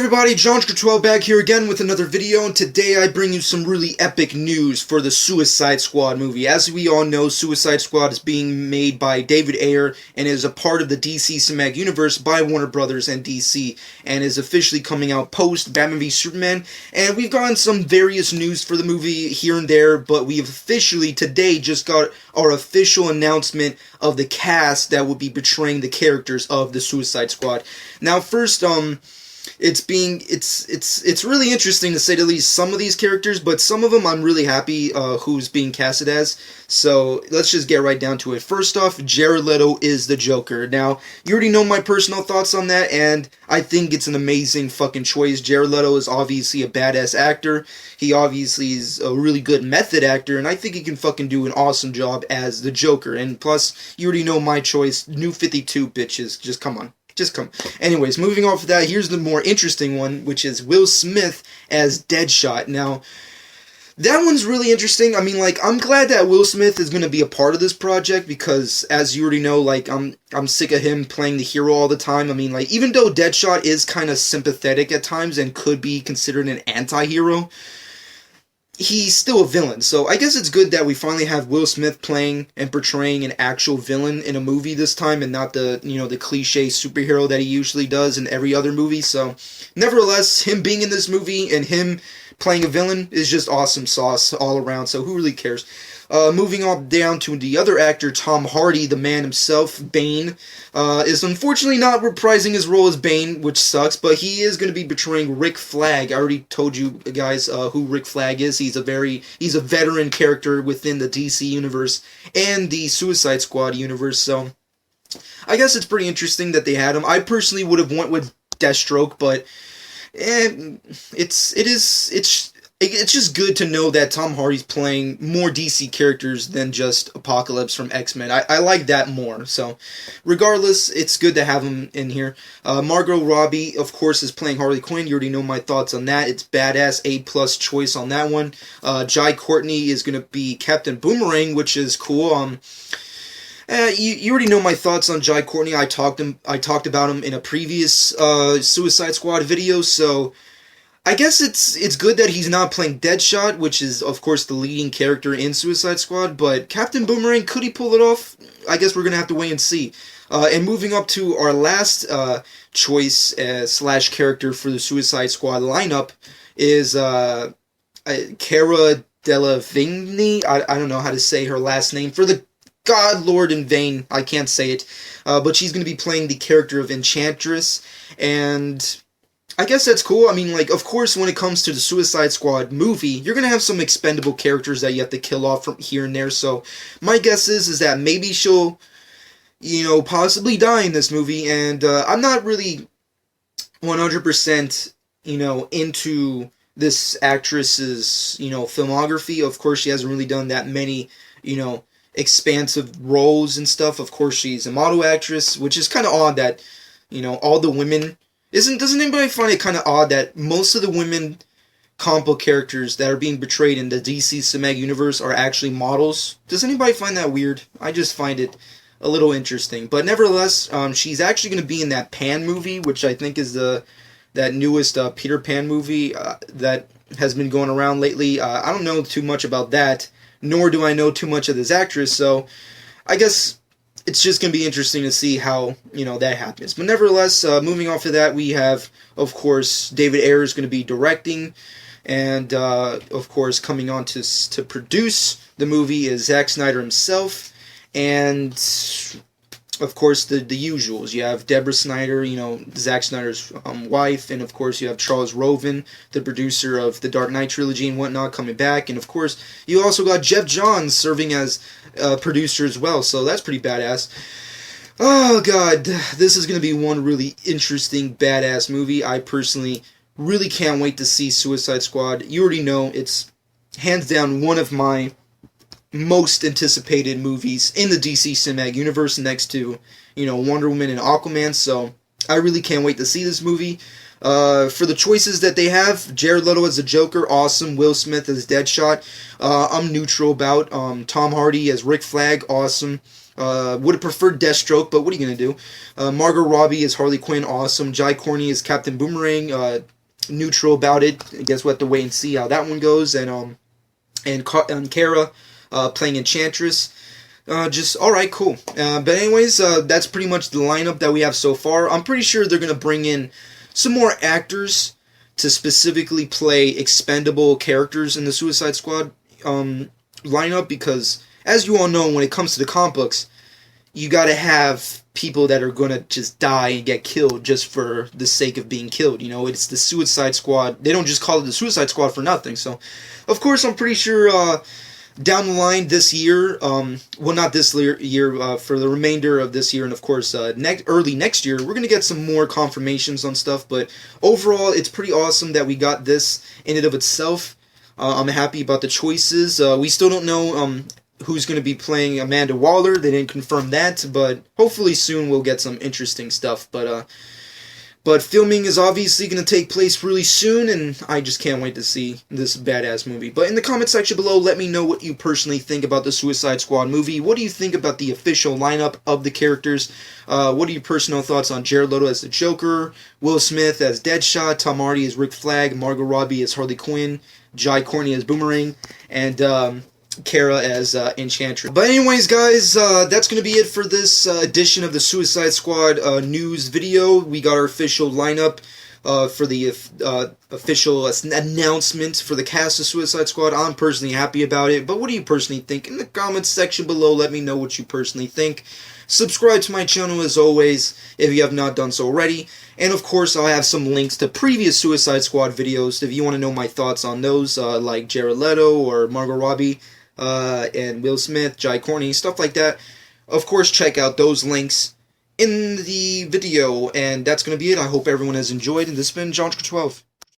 everybody, John12 back here again with another video, and today I bring you some really epic news for the Suicide Squad movie. As we all know, Suicide Squad is being made by David Ayer and is a part of the DC Cinematic Universe by Warner Brothers and DC, and is officially coming out post Batman v Superman. And we've gotten some various news for the movie here and there, but we have officially today just got our official announcement of the cast that will be portraying the characters of the Suicide Squad. Now, first, it's really interesting to say the least, some of these characters, but some of them I'm really happy who's being casted as. So let's just get right down to it. First off, Jared Leto is the Joker. Now, you already know my personal thoughts on that, and I think it's an amazing fucking choice. Jared Leto is obviously a badass actor. He obviously is a really good method actor, and I think he can fucking do an awesome job as the Joker. And plus, you already know my choice, New 52, bitches. Just come on. Just come. Anyways, moving off of that, here's the more interesting one, which is Will Smith as Deadshot. Now, that one's really interesting. I mean, I'm glad that Will Smith is going to be a part of this project because, as you already know, I'm sick of him playing the hero all the time. I mean, even though Deadshot is kind of sympathetic at times and could be considered an anti-hero, he's still a villain, so I guess it's good that we finally have Will Smith playing and portraying an actual villain in a movie this time, and not the cliche superhero that he usually does in every other movie. So, nevertheless, him being in this movie and him playing a villain is just awesome sauce all around, so who really cares? Moving on down to the other actor, Tom Hardy, the man himself, Bane, is unfortunately not reprising his role as Bane, which sucks, but he is going to be portraying Rick Flag. I already told you guys who Rick Flag is. He's a veteran character within the DC universe and the Suicide Squad universe, so I guess it's pretty interesting that they had him. I personally would have went with Deathstroke, but it's just good to know that Tom Hardy's playing more DC characters than just Apocalypse from X-Men. I like that more. So, regardless, it's good to have him in here. Margot Robbie, of course, is playing Harley Quinn. You already know my thoughts on that. It's badass, A+ choice on that one. Jai Courtney is going to be Captain Boomerang, which is cool. You already know my thoughts on Jai Courtney. I talked about him in a previous Suicide Squad video, so I guess it's good that he's not playing Deadshot, which is, of course, the leading character in Suicide Squad, but Captain Boomerang, could he pull it off? I guess we're going to have to wait and see. And moving up to our last choice / character for the Suicide Squad lineup is Cara Delevingne. I don't know how to say her last name. For the God, Lord, in vain, I can't say it. But she's going to be playing the character of Enchantress, and I guess that's cool. I mean, of course, when it comes to the Suicide Squad movie, you're going to have some expendable characters that you have to kill off from here and there, so my guess is that maybe she'll, possibly die in this movie, and I'm not really 100%, into this actress's, filmography. Of course, she hasn't really done that many, expansive roles and stuff. Of course, she's a model actress, which is kind of odd that, all the women... Doesn't anybody find it kind of odd that most of the women comic book characters that are being portrayed in the DC Cinematic Universe are actually models? Does anybody find that weird? I just find it a little interesting. But nevertheless, she's actually going to be in that Pan movie, which I think is that newest Peter Pan movie that has been going around lately. I don't know too much about that, nor do I know too much of this actress, so I guess it's just going to be interesting to see how, that happens. But nevertheless, moving off of that, we have, of course, David Ayer is going to be directing, and, of course, coming on to produce the movie is Zack Snyder himself, and, of course, the usuals. You have Deborah Snyder, Zack Snyder's wife, and, of course, you have Charles Roven, the producer of the Dark Knight trilogy and whatnot, coming back, and, of course, you also got Jeff Johns serving as producer as well, so that's pretty badass. Oh god, this is going to be one really interesting, badass movie. I personally really can't wait to see Suicide Squad. You already know, it's hands down one of my most anticipated movies in the DC Cinematic Universe, next to, Wonder Woman and Aquaman, so I really can't wait to see this movie. For the choices that they have, Jared Leto as the Joker, awesome. Will Smith as Deadshot, I'm neutral about. Tom Hardy as Rick Flag, awesome. Would have preferred Deathstroke, but what are you gonna do? Margot Robbie is Harley Quinn, awesome. Jai Courtney is Captain Boomerang, neutral about it. I guess we'll have to wait and see how that one goes. And Kara playing Enchantress. Just alright, cool. But anyways, that's pretty much the lineup that we have so far. I'm pretty sure they're gonna bring in some more actors to specifically play expendable characters in the Suicide Squad lineup, because as you all know, when it comes to the comic books, you gotta have people that are gonna just die and get killed just for the sake of being killed. You know, it's the Suicide Squad. They don't just call it the Suicide Squad for nothing. So, of course, I'm pretty sure down the line this year, well, not this year, for the remainder of this year, and of course, early next year, we're gonna get some more confirmations on stuff. But overall, it's pretty awesome that we got this in and of itself. I'm happy about the choices. We still don't know who's going to be playing Amanda Waller. They didn't confirm that, but hopefully soon we'll get some interesting stuff. But filming is obviously going to take place really soon, and I just can't wait to see this badass movie. But in the comment section below, let me know what you personally think about the Suicide Squad movie. What do you think about the official lineup of the characters? What are your personal thoughts on Jared Leto as the Joker, Will Smith as Deadshot, Tom Hardy as Rick Flag, Margot Robbie as Harley Quinn, Jai Courtney as Boomerang, and Kara as Enchantress. But anyways, guys, that's going to be it for this edition of the Suicide Squad news video. We got our official lineup for the official announcement for the cast of Suicide Squad. I'm personally happy about it, but what do you personally think? In the comments section below, let me know what you personally think. Subscribe to my channel as always if you have not done so already. And of course, I'll have some links to previous Suicide Squad videos if you want to know my thoughts on those, like Jared Leto or Margot Robbie. And Will Smith, Jai Courtney, stuff like that. Of course, check out those links in the video, and that's going to be it. I hope everyone has enjoyed, and this has been John 12.